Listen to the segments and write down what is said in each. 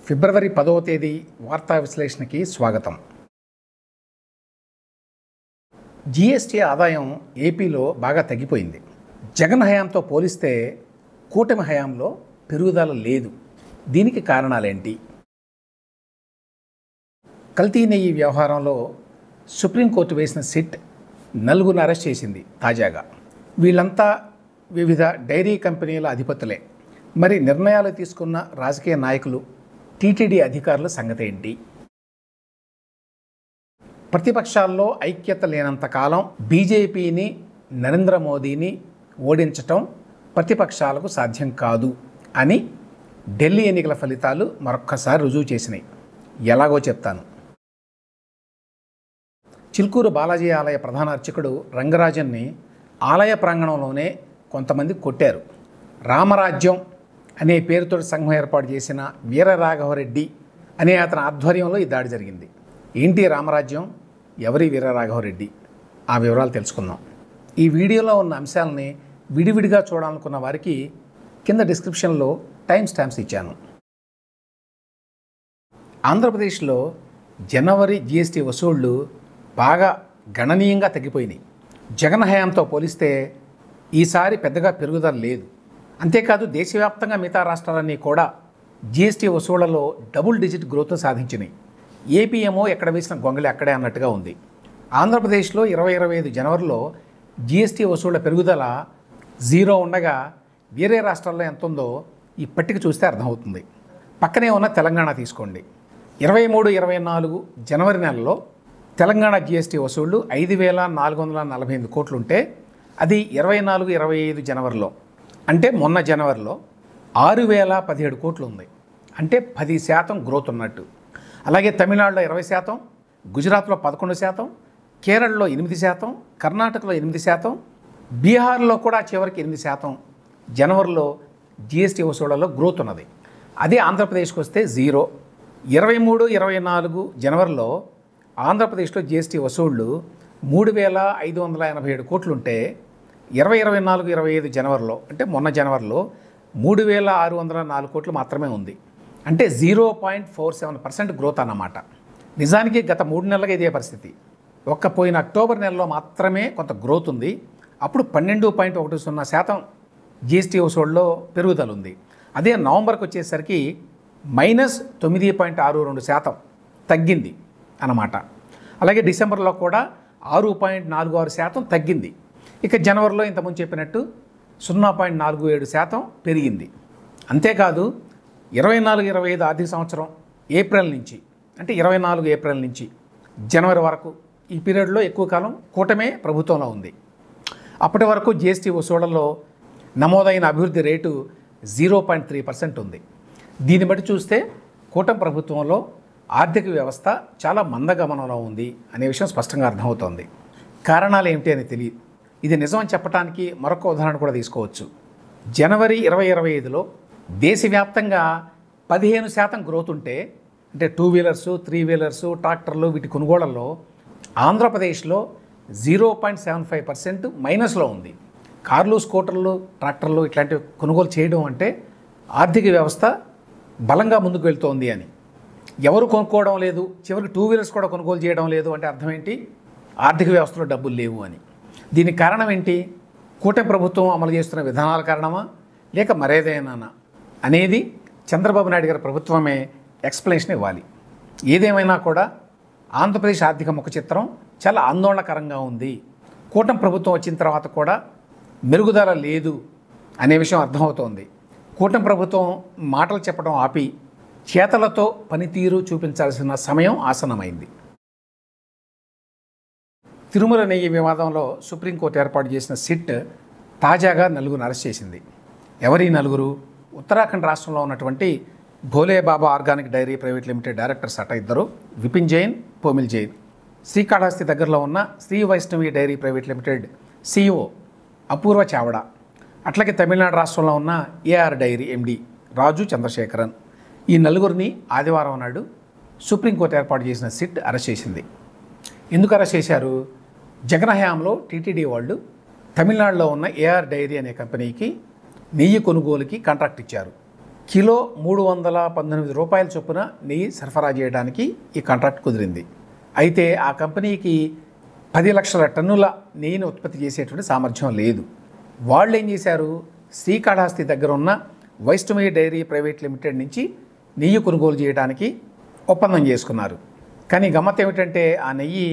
ఫిబ్రవరి 10వ తేదీ వార్తా విశ్లేషణకి స్వాగతం. జీఎస్టీ ఆదాయం ఏపీలో బాగా తగ్గిపోయింది. జగన్ హయాంతో పోలిస్తే కూటమి హయాంలో పెరుగుదల లేదు. దీనికి కారణాలేంటి? కల్తీ నెయ్యి వ్యవహారంలో సుప్రీంకోర్టు వేసిన సిట్ నలుగురిని అరెస్ట్ చేసింది. తాజాగా వీళ్ళంతా వివిధ డైరీ కంపెనీల అధిపతులే. మరి నిర్ణయాలు తీసుకున్న రాజకీయ నాయకులు, టీటీడీ అధికారుల సంగతి ఏంటి? ప్రతిపక్షాల్లో ఐక్యత లేనంత కాలం బీజేపీని, నరేంద్ర మోదీని ఓడించటం ప్రతిపక్షాలకు సాధ్యం కాదు అని ఢిల్లీ ఎన్నికల ఫలితాలు మరొక్కసారి రుజువు చేసినాయి. ఎలాగో చెప్తాను. చిలుకూరు బాలాజీ ఆలయ ప్రధాన అర్చకుడు రంగరాజన్ని ఆలయ ప్రాంగణంలోనే కొంతమంది కొట్టారు. రామరాజ్యం అనే పేరుతో సంఘం ఏర్పాటు చేసిన వీరరాఘవరెడ్డి అనే అతని ఆధ్వర్యంలో ఈ దాడి జరిగింది. ఏంటి రామరాజ్యం? ఎవరి వీరరాఘవరెడ్డి? ఆ వివరాలు తెలుసుకుందాం. ఈ వీడియోలో ఉన్న అంశాలని విడివిడిగా చూడాలనుకున్న వారికి కింద డిస్క్రిప్షన్లో టైం స్టాంప్స్ ఇచ్చాను. ఆంధ్రప్రదేశ్లో జనవరి జీఎస్టీ వసూళ్లు బాగా గణనీయంగా తగ్గిపోయినాయి. జగన్ హయాంతో పోలిస్తే ఈసారి పెద్దగా పెరుగుదల లేదు. అంతేకాదు దేశవ్యాప్తంగా మిగతా రాష్ట్రాలన్నీ కూడా జీఎస్టీ వసూళ్లలో డబుల్ డిజిట్ గ్రోత్ సాధించినాయి. ఏపీ ఏమో ఎక్కడ వేసిన గొంగళి అక్కడే అన్నట్టుగా ఉంది. ఆంధ్రప్రదేశ్లో 2025 జనవరిలో జీఎస్టీ వసూళ్ల పెరుగుదల 0 ఉండగా వేరే రాష్ట్రాల్లో ఎంత ఉందో ఈ పట్టిక చూస్తే అర్థమవుతుంది. పక్కనే ఉన్న తెలంగాణ తీసుకోండి. 23-24 జనవరి నెలలో తెలంగాణ జీఎస్టీ వసూళ్లు 5,448 కోట్లు ఉంటే అది 24-25 జనవరిలో అంటే మొన్న జనవరిలో 6,017 కోట్లు ఉంది. అంటే 10% గ్రోత్ ఉన్నట్టు. అలాగే తమిళనాడులో 20%, గుజరాత్లో 11%, కేరళలో 8%, కర్ణాటకలో 8%, బీహార్లో కూడా చివరికి 8% జనవరిలో జీఎస్టీ వసూళ్లలో గ్రోత్ ఉన్నది. అదే ఆంధ్రప్రదేశ్కి వస్తే 0. 23-24 జనవరిలో ఆంధ్రప్రదేశ్లో జీఎస్టీ వసూళ్లు 3,587 కోట్లుంటే 2024-25 జనవరిలో అంటే మొన్న జనవరిలో 3,604 కోట్లు మాత్రమే ఉంది. అంటే 0.47% గ్రోత్ అన్నమాట. నిజానికి గత 3 నెలలుగా ఇదే పరిస్థితి. పోయిన అక్టోబర్ నెలలో మాత్రమే కొంత గ్రోత్ ఉంది. అప్పుడు 12.10% జీఎస్టీ వసూళ్లలో పెరుగుదల ఉంది. అదే నవంబర్కి వచ్చేసరికి -9.62% తగ్గింది అన్నమాట. అలాగే డిసెంబర్లో కూడా 6.46% తగ్గింది. ఇక జనవరిలో ఇంతకుముందు చెప్పినట్టు 0.47% పెరిగింది. అంతేకాదు 24-25 ఆర్థిక సంవత్సరం ఏప్రిల్ నుంచి అంటే 24 ఏప్రిల్ నుంచి జనవరి వరకు ఈ పీరియడ్లో ఎక్కువ కాలం కూటమే ప్రభుత్వంలో ఉంది. అప్పటి వరకు జీఎస్టీ వసూళ్లలో నమోదైన అభివృద్ధి రేటు 0.3% ఉంది. దీన్ని బట్టి చూస్తే కూటమి ప్రభుత్వంలో ఆర్థిక వ్యవస్థ చాలా మందగమనంలో ఉంది అనే విషయం స్పష్టంగా అర్థమవుతోంది. కారణాలు ఏమిటి అని తెలియదు. ఇది నిజమని చెప్పడానికి మరొక ఉదాహరణ కూడా తీసుకోవచ్చు. జనవరి 2025లో దేశవ్యాప్తంగా 15% గ్రోత్ ఉంటే అంటే 2 వీలర్సు, 3 వీలర్సు, ట్రాక్టర్లు వీటి కొనుగోళ్లలో ఆంధ్రప్రదేశ్లో 0.75% మైనస్లో ఉంది. కార్లు, స్కూటర్లు, ట్రాక్టర్లు ఇట్లాంటివి కొనుగోలు చేయడం అంటే ఆర్థిక వ్యవస్థ బలంగా ముందుకు వెళ్తోంది అని. ఎవరు కొనుక్కోవడం లేదు, చివరికి 2 వీలర్స్ కూడా కొనుగోలు చేయడం లేదు అంటే అర్థం ఏంటి? ఆర్థిక వ్యవస్థలో డబ్బులు లేవు అని. దీనికి కారణం ఏంటి? కూటమి ప్రభుత్వం అమలు చేస్తున్న విధానాల కారణమా లేక మరేదైనా అనేది చంద్రబాబు నాయుడు గారి ప్రభుత్వమే ఎక్స్ప్లెనేషన్ ఇవ్వాలి. ఏదేమైనా కూడా ఆంధ్రప్రదేశ్ ఆర్థిక ముఖ చిత్రం చాలా ఆందోళనకరంగా ఉంది. కూటమి ప్రభుత్వం వచ్చిన తర్వాత కూడా మెరుగుదల లేదు అనే విషయం అర్థమవుతోంది. కూటమి ప్రభుత్వం మాటలు చెప్పడం ఆపి చేతలతో పనితీరు చూపించాల్సిన సమయం ఆసన్నమైంది. తిరుమల నెయ్యి వివాదంలో సుప్రీంకోర్టు ఏర్పాటు చేసిన సిట్ తాజాగా నలుగురిని అరెస్ట్ చేసింది. ఎవరి నలుగురు? ఉత్తరాఖండ్ రాష్ట్రంలో ఉన్నటువంటి Bhole Baba organic dairy private limited directors అట 2, విపిన్ జైన్, పోమిల్ జైన్. శ్రీకాళహస్తి దగ్గరలో ఉన్న Sri Vaishnavi dairy private limited CEO Apoorva Chavda. అట్లాగే తమిళనాడు రాష్ట్రంలో ఉన్న AR dairy MD Raju Chandrasekharan. ఈ నలుగురిని ఆదివారం నాడు సుప్రీంకోర్టు ఏర్పాటు చేసిన సిట్ అరెస్ట్ చేసింది. ఎందుకు అరెస్ట్ చేశారు? జగన్ హయాంలో టీటీడీ వాళ్ళు తమిళనాడులో ఉన్న ఏఆర్ డైరీ అనే కంపెనీకి నెయ్యి కొనుగోలుకి కాంట్రాక్ట్ ఇచ్చారు. కిలో 318 రూపాయల చొప్పున నెయ్యి సరఫరా చేయడానికి ఈ కాంట్రాక్ట్ కుదిరింది. అయితే ఆ కంపెనీకి 10 లక్షల టన్నుల నెయ్యిని ఉత్పత్తి చేసేటువంటి సామర్థ్యం లేదు. వాళ్ళు ఏం చేశారు, శ్రీకాళహస్తి దగ్గర ఉన్న వైష్ణవి డైరీ ప్రైవేట్ లిమిటెడ్ నుంచి నెయ్యి కొనుగోలు చేయడానికి ఒప్పందం చేసుకున్నారు. కానీ గమ్మత్ ఏమిటంటే ఆ నెయ్యి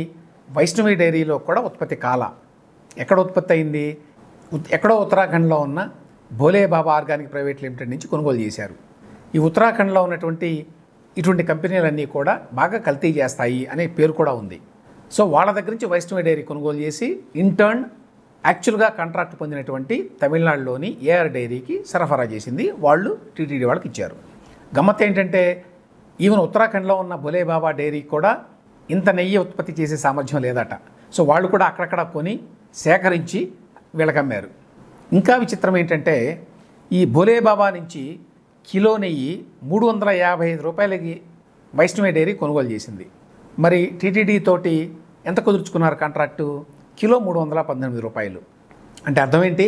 వైష్ణవి డైరీలో కూడా ఉత్పత్తి కాల. ఎక్కడ ఉత్పత్తి అయింది, ఎక్కడో ఉత్తరాఖండ్లో ఉన్న Bhole Baba organic private limited నుంచి కొనుగోలు చేశారు. ఈ ఉత్తరాఖండ్లో ఉన్నటువంటి ఇటువంటి కంపెనీలన్నీ కూడా బాగా కల్తీ చేస్తాయి అనే పేరు కూడా ఉంది. సో వాళ్ళ దగ్గర నుంచి వైష్ణవి డైరీ కొనుగోలు చేసి ఇంటర్న్ యాక్చువల్గా కాంట్రాక్ట్ పొందినటువంటి తమిళనాడులోని ఏఆర్ డైరీకి సరఫరా చేసింది. వాళ్ళు టీటీడీ వాళ్ళకి ఇచ్చారు. గమ్మత్ ఏంటంటే ఈవెన్ ఉత్తరాఖండ్లో ఉన్న భోలే బాబా డైరీకి కూడా ఇంత నెయ్యి ఉత్పత్తి చేసే సామర్థ్యం లేదట. సో వాళ్ళు కూడా అక్కడక్కడ కొని సేకరించి వీళ్ళకి అమ్మారు. ఇంకా విచిత్రం ఏంటంటే ఈ భోలే బాబా నుంచి కిలో నెయ్యి 355 రూపాయలకి వైష్ణవి డైరీ కొనుగోలు చేసింది. మరి టీటీడీ తోటి ఎంత కుదుర్చుకున్నారు కాంట్రాక్టు, కిలో 318 రూపాయలు. అంటే అర్థం ఏంటి,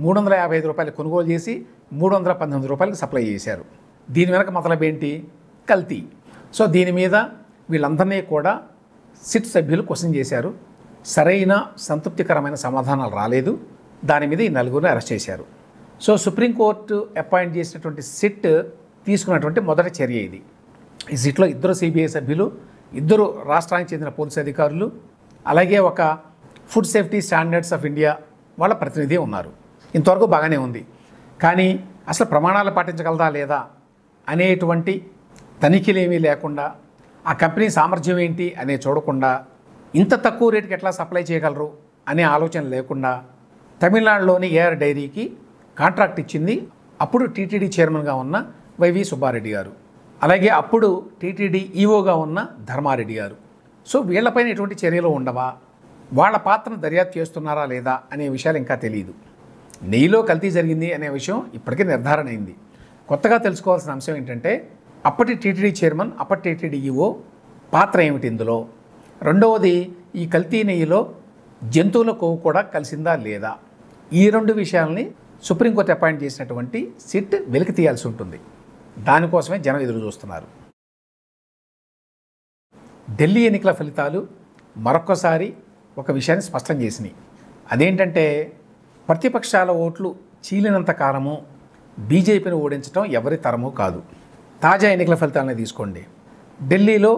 355 రూపాయలు కొనుగోలు చేసి 318 రూపాయలకు సప్లై చేశారు. దీని వెనక మతలబ్ ఏంటి, కల్తీ. సో దీని మీద వీళ్ళందరినీ కూడా సిట్ సభ్యులు క్వశ్చన్ చేశారు. సరైన సంతృప్తికరమైన సమాధానాలు రాలేదు. దాని మీద ఈ నలుగురిని అరెస్ట్ చేశారు. సో సుప్రీంకోర్టు అపాయింట్ చేసినటువంటి సిట్ తీసుకున్నటువంటి మొదటి చర్య ఇది. ఈ సిట్లో 2 సిబిఐ సభ్యులు, 2 రాష్ట్రానికి చెందిన పోలీసు అధికారులు, అలాగే ఒక food safety standards of India వాళ్ళ ప్రతినిధి ఉన్నారు. ఇంతవరకు బాగానే ఉంది. కానీ అసలు ప్రమాణాలు పాటించగలదా లేదా అనేటువంటి తనిఖీలు ఏమీ లేకుండా, ఆ కంపెనీ సామర్థ్యం ఏంటి అనే చూడకుండా, ఇంత తక్కువ రేటుకి ఎట్లా సప్లై చేయగలరు అనే ఆలోచన లేకుండా తమిళనాడులోని ఏఆర్ డైరీకి కాంట్రాక్ట్ ఇచ్చింది అప్పుడు టీటీడీ చైర్మన్గా ఉన్న వైవి సుబ్బారెడ్డి గారు, అలాగే అప్పుడు టీటీడీ ఈఓగా ఉన్న ధర్మారెడ్డి గారు. సో వీళ్లపైన ఎటువంటి చర్యలు ఉండవా, వాళ్ళ పాత్రను దర్యాప్తు చేస్తున్నారా లేదా అనే విషయాలు ఇంకా తెలియదు. నెయ్యిలో కల్తీ జరిగింది అనే విషయం ఇప్పటికే నిర్ధారణ అయింది. కొత్తగా తెలుసుకోవాల్సిన అంశం ఏంటంటే అప్పటి టీటీడీ చైర్మన్, అప్పటి టీటీడీ ఈఓ పాత్ర ఏమిటి ఇందులో. రెండవది, ఈ కల్తీ నెయ్యిలో జంతువుల కొవ్వు కూడా కలిసిందా లేదా. ఈ 2 విషయాలని సుప్రీంకోర్టు అపాయింట్ చేసినటువంటి సిట్ వెలికి తీయాల్సి ఉంటుంది. దానికోసమే జనం ఎదురు చూస్తున్నారు. ఢిల్లీ ఎన్నికల ఫలితాలు మరొక్కసారి ఒక విషయాన్ని స్పష్టం చేసినాయి. అదేంటంటే ప్రతిపక్షాల ఓట్లు చీలినంత కాలము బీజేపీని ఓడించడం ఎవరి తరమూ కాదు. తాజా ఎన్నికల ఫలితాలను తీసుకోండి. ఢిల్లీలో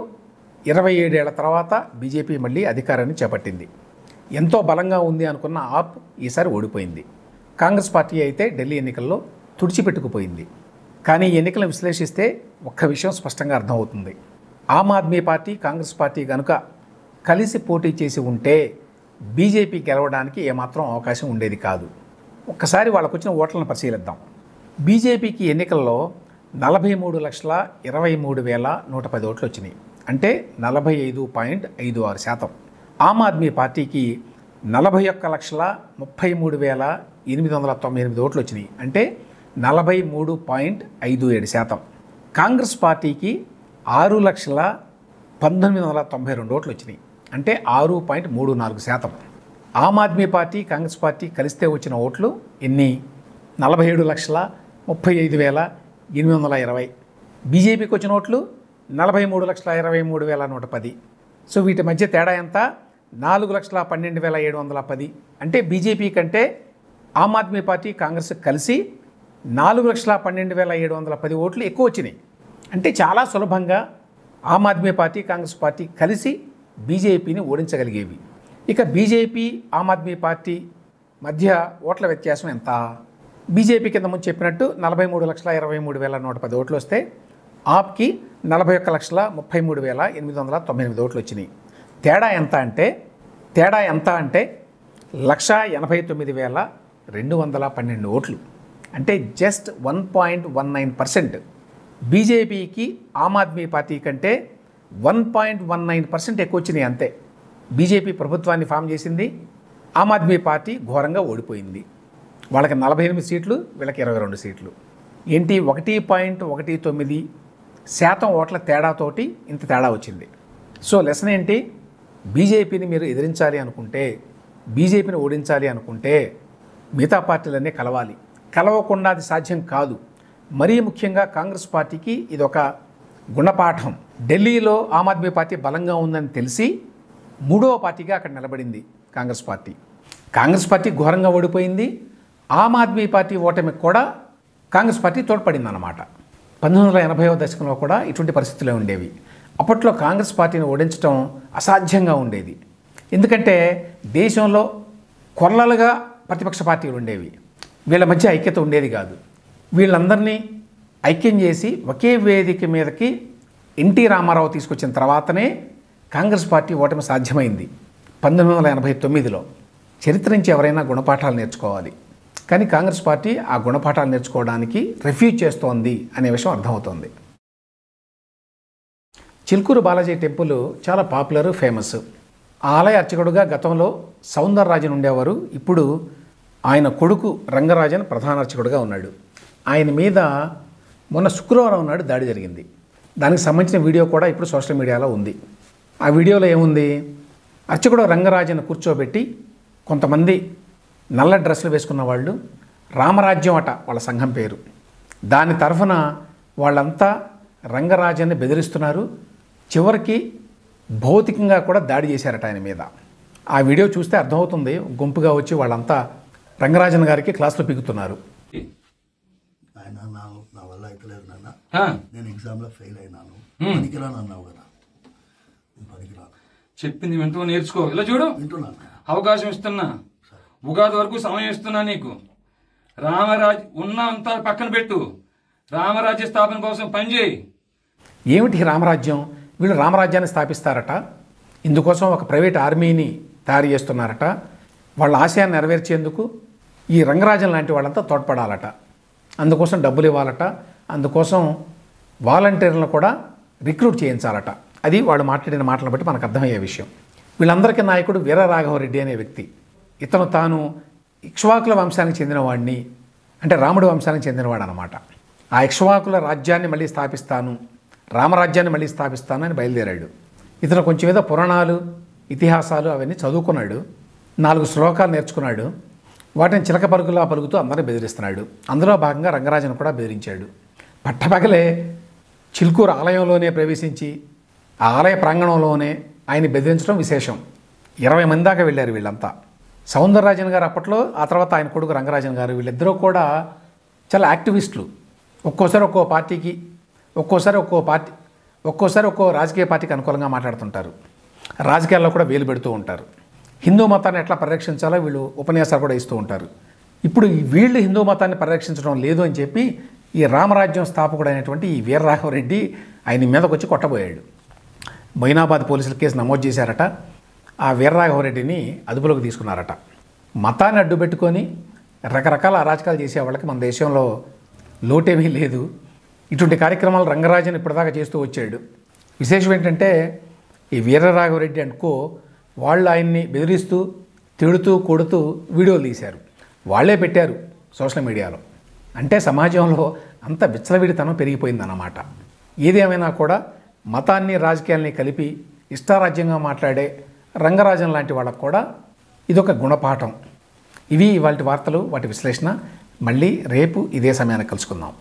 27 ఏళ్ల తర్వాత బీజేపీ మళ్ళీ అధికారాన్ని చేపట్టింది. ఎంతో బలంగా ఉంది అనుకున్న ఆప్ ఈసారి ఓడిపోయింది. కాంగ్రెస్ పార్టీ అయితే ఢిల్లీ ఎన్నికల్లో తుడిచిపెట్టుకుపోయింది. కానీ ఈ ఎన్నికలను విశ్లేషిస్తే ఒక్క విషయం స్పష్టంగా అర్థమవుతుంది. ఆమ్ ఆద్మీ పార్టీ, కాంగ్రెస్ పార్టీ కనుక కలిసి పోటీ చేసి ఉంటే బీజేపీ గెలవడానికి ఏమాత్రం అవకాశం ఉండేది కాదు. ఒక్కసారి వాళ్ళకు వచ్చిన ఓట్లను పరిశీలిద్దాం. బీజేపీకి ఎన్నికల్లో 43,23,110 ఓట్లు వచ్చినాయి, అంటే 45.56%. ఆమ్ ఆద్మీ పార్టీకి 41,33,898 ఓట్లు వచ్చినాయి, అంటే 43.57%. కాంగ్రెస్ పార్టీకి 6,19,92 ఓట్లు వచ్చినాయి, అంటే 6.34%. ఆమ్ ఆద్మీ పార్టీ, కాంగ్రెస్ పార్టీ కలిస్తే వచ్చిన ఓట్లు ఎన్ని? 47,35,820. బీజేపీకి వచ్చిన ఓట్లు 43,23,110. సో వీటి మధ్య తేడా ఎంత? 4,12,710. అంటే బీజేపీ కంటే ఆమ్ ఆద్మీ పార్టీ, కాంగ్రెస్ కలిసి 4,12,710 ఓట్లు ఎక్కువ వచ్చినాయి. అంటే చాలా సులభంగా ఆమ్ ఆద్మీ పార్టీ, కాంగ్రెస్ పార్టీ కలిసి బీజేపీని ఓడించగలిగేవి. ఇక బీజేపీ, ఆమ్ ఆద్మీ పార్టీ మధ్య ఓట్ల వ్యత్యాసం ఎంత? బీజేపీ కింద ముందు చెప్పినట్టు 43,23,110 ఓట్లు వస్తే ఆప్కి 41,33,898 ఓట్లు వచ్చినాయి. తేడా ఎంత అంటే 1,89,212 ఓట్లు, అంటే జస్ట్ 1.19%. బీజేపీకి ఆమ్ ఆద్మీ పార్టీ కంటే 1.19% ఎక్కువ వచ్చినాయి అంతే. బీజేపీ ప్రభుత్వాన్ని ఫామ్ చేసింది, ఆమ్ ఆద్మీ పార్టీ ఘోరంగా ఓడిపోయింది. వాళ్ళకి 48 సీట్లు, వీళ్ళకి 22 సీట్లు. ఏంటి 1.19% ఓట్ల తేడాతోటి ఇంత తేడా వచ్చింది. సో లెసన్ ఏంటి? బీజేపీని మీరు ఎదిరించాలి అనుకుంటే, బీజేపీని ఓడించాలి అనుకుంటే మిగతా పార్టీలన్నీ కలవాలి. కలవకుండా అది సాధ్యం కాదు. మరీ ముఖ్యంగా కాంగ్రెస్ పార్టీకి ఇది ఒక గుణపాఠం. ఢిల్లీలో ఆమ్ ఆద్మీ పార్టీ బలంగా ఉందని తెలిసి మూడవ పార్టీగా అక్కడ నిలబడింది కాంగ్రెస్ పార్టీ. కాంగ్రెస్ పార్టీ ఘోరంగా ఓడిపోయింది. ఆమ్ ఆద్మీ పార్టీ ఓటమికి కూడా కాంగ్రెస్ పార్టీ తోడ్పడింది అన్నమాట. 1980వ దశకంలో కూడా ఇటువంటి పరిస్థితులే ఉండేవి. అప్పట్లో కాంగ్రెస్ పార్టీని ఓడించడం అసాధ్యంగా ఉండేది. ఎందుకంటే దేశంలో కొల్లలుగా ప్రతిపక్ష పార్టీలు ఉండేవి. వీళ్ళ మధ్య ఐక్యత ఉండేది కాదు. వీళ్ళందరినీ ఐక్యం చేసి ఒకే వేదిక మీదకి ఎన్టీ రామారావు తీసుకొచ్చిన తర్వాతనే కాంగ్రెస్ పార్టీ ఓటమి సాధ్యమైంది 1989లో. చరిత్ర నుంచి ఎవరైనా గుణపాఠాలు నేర్చుకోవాలి. కానీ కాంగ్రెస్ పార్టీ ఆ గుణపాఠాలు నేర్చుకోవడానికి రిఫ్యూజ్ చేస్తోంది అనే విషయం అర్థమవుతోంది. చిలుకూరు బాలాజీ టెంపుల్ చాలా పాపులర్, ఫేమస్. ఆ ఆలయ అర్చకుడుగా గతంలో సౌందరరాజన్ ఉండేవారు. ఇప్పుడు ఆయన కొడుకు రంగరాజన్ ప్రధాన అర్చకుడుగా ఉన్నాడు. ఆయన మీద మొన్న శుక్రవారం నాడు దాడి జరిగింది. దానికి సంబంధించిన వీడియో కూడా ఇప్పుడు సోషల్ మీడియాలో ఉంది. ఆ వీడియోలో ఏముంది? అర్చకుడు రంగరాజన్ కూర్చోబెట్టి కొంతమంది నల్ల డ్రెస్సులు వేసుకున్న వాళ్ళు, రామరాజ్యం అట వాళ్ళ సంఘం పేరు, దాని తరఫున వాళ్ళంతా రంగరాజన్ని బెదిరిస్తున్నారు. చివరికి భౌతికంగా కూడా దాడి చేశారట ఆయన మీద. ఆ వీడియో చూస్తే అర్థమవుతుంది. గుంపుగా వచ్చి వాళ్ళంతా రంగరాజన్ గారికి క్లాసులో పిగుతున్నారు. ఆయన నా వల్ల అయితలేదు నాన్న, నేను ఎగ్జామ్లో ఫెయిల్ అయినాను, పనికిరాను అన్నావు కదా, పనికిరాను చెప్పింది వింటూ నేర్చుకో. ఇలా చూడు, వింటున్నాను. అవకాశం ఇస్తున్నా, ఉగాది వరకు సమయం ఇస్తున్నా నీకు. ఉన్నంతా పక్కన పెట్టు, రామరాజ్య స్థాపన కోసం పనిచేయి. ఏమిటి రామరాజ్యం? వీళ్ళు రామరాజ్యాన్ని స్థాపిస్తారట. ఇందుకోసం ఒక ప్రైవేట్ ఆర్మీని తయారు చేస్తున్నారట. వాళ్ళ ఆశయాన్ని నెరవేర్చేందుకు ఈ రంగరాజన్ లాంటి వాళ్ళంతా తోడ్పడాలట. అందుకోసం డబ్బులు ఇవ్వాలట. అందుకోసం వాలంటీర్లను కూడా రిక్రూట్ చేయించాలట. అది వాళ్ళు మాట్లాడిన మాటలను బట్టి మనకు అర్థమయ్యే విషయం. వీళ్ళందరికీ నాయకుడు వీరరాఘవరెడ్డి అనే వ్యక్తి. ఇతను తాను ఇక్ష్వాకుల వంశానికి చెందినవాడిని, అంటే రాముడి వంశానికి చెందినవాడు అన్నమాట. ఆ ఇక్ష్వాకుల రాజ్యాన్ని మళ్ళీ స్థాపిస్తాను, రామరాజ్యాన్ని మళ్ళీ స్థాపిస్తాను అని బయలుదేరాడు. ఇతను కొంచెం ఏదో పురాణాలు, ఇతిహాసాలు అవన్నీ చదువుకున్నాడు. 4 శ్లోకాలు నేర్చుకున్నాడు. వాటిని చిలక పరుగులా పలుకుతూ అందరినీ బెదిరిస్తున్నాడు. అందులో భాగంగా రంగరాజన్ కూడా బెదిరించాడు. పట్టపగలే చిలుకూరు ఆలయంలోనే ప్రవేశించి ఆ ఆలయ ప్రాంగణంలోనే ఆయన బెదిరించడం విశేషం. 20 మంది దాకా వెళ్ళారు వీళ్ళంతా. సౌందరరాజన్ గారు అప్పట్లో, ఆ తర్వాత ఆయన కొడుకు రంగరాజన్ గారు, వీళ్ళిద్దరూ కూడా చాలా యాక్టివిస్టులు. ఒక్కోసారి ఒక్కో పార్టీకి, ఒక్కోసారి ఒక్కో రాజకీయ పార్టీకి అనుకూలంగా మాట్లాడుతుంటారు. రాజకీయాల్లో కూడా వేలు పెడుతూ ఉంటారు. హిందూ మతాన్ని ఎట్లా పరిరక్షించాలో వీళ్ళు ఉపన్యాసాలు కూడా ఇస్తూ ఉంటారు. ఇప్పుడు వీళ్ళు హిందూ మతాన్ని పరిరక్షించడం లేదు అని చెప్పి ఈ రామరాజ్యం స్థాపకుడు అయినటువంటి ఈ వీరరాఘవరెడ్డి ఆయన మీదకి వచ్చి కొట్టబోయాడు. మొయినాబాద్ పోలీసులు కేసు నమోదు చేశారట. ఆ వీరరాఘవరెడ్డిని అదుపులోకి తీసుకున్నారట. మతాన్ని అడ్డుపెట్టుకొని రకరకాల అరాచకాలు చేసే వాళ్ళకి మన దేశంలో లోటేమీ లేదు. ఇటువంటి కార్యక్రమాలు రంగరాజన్ ఇప్పటిదాకా చేస్తూ వచ్చాడు. విశేషం ఏంటంటే ఈ వీరరాఘవరెడ్డి అనుకో వాళ్ళు ఆయన్ని బెదిరిస్తూ, తిడుతూ, కొడుతూ వీడియోలు తీశారు. వాళ్లే పెట్టారు సోషల్ మీడియాలో. అంటే సమాజంలో అంత విచ్చలవిడితనం పెరిగిపోయిందన్నమాట. ఏదేమైనా కూడా మతాన్ని, రాజకీయాల్ని కలిపి ఇష్టారాజ్యంగా మాట్లాడే రంగరాజన్ లాంటి వాళ్ళకు కూడా ఇదొక గుణపాఠం. ఇవి ఇవాళ వార్తలు, వాటి విశ్లేషణ. మళ్ళీ రేపు ఇదే సమయానికి కలుసుకుందాం.